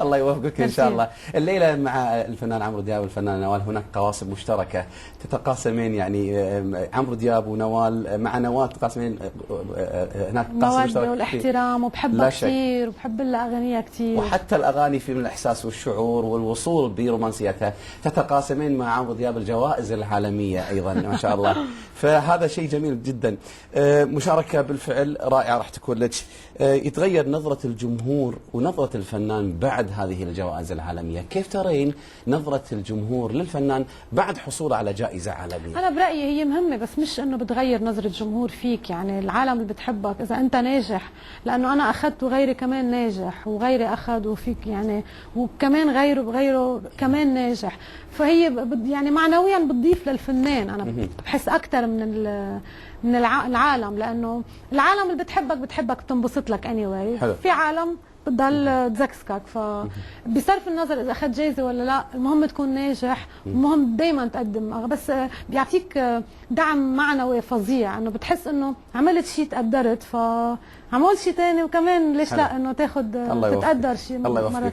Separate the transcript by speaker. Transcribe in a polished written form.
Speaker 1: الله يوفقك ان شاء الله. الليله مع الفنان عمرو دياب والفنان نوال هناك قواسم مشتركه تتقاسمين، يعني عمرو دياب ونوال، مع نوال تتقاسمين هناك قاسم مشترك.
Speaker 2: المودة والاحترام، وبحبها كثير وبحب لها اغانيها كثير،
Speaker 1: وحتى الاغاني في من الاحساس والشعور والوصول برومانسيتها. تتقاسمين مع عمرو دياب الجوائز العالميه ايضا ما شاء الله، فهذا شيء جميل جدا. مشاركه بالفعل رائعه راح تكون لك. يتغير نظره الجمهور ونظره الفنان بعد هذه الجوائز العالمية، كيف ترين نظرة الجمهور للفنان بعد حصوله على جائزة عالمية؟
Speaker 2: أنا برأيي هي مهمة، بس مش إنه بتغير نظرة الجمهور فيك، يعني العالم اللي بتحبك إذا أنت ناجح، لأنه أنا أخذت وغيري كمان ناجح، وغيري أخذ وفيك يعني، وكمان غيره كمان ناجح، فهي يعني معنويا بتضيف للفنان. أنا بحس أكثر من العالم، لأنه العالم اللي بتحبك بتنبسط لك anyway. في عالم بتضل تزكسكك، فبصرف النظر اذا اخذت جايزه ولا لا، المهم تكون ناجح، المهم دائما تقدم، بس بيعطيك دعم معنوي فظيع، انه بتحس انه عملت شيء تقدرت، فعملت شيء ثاني وكمان ليش لا انه تاخذ تتقدر شيء مره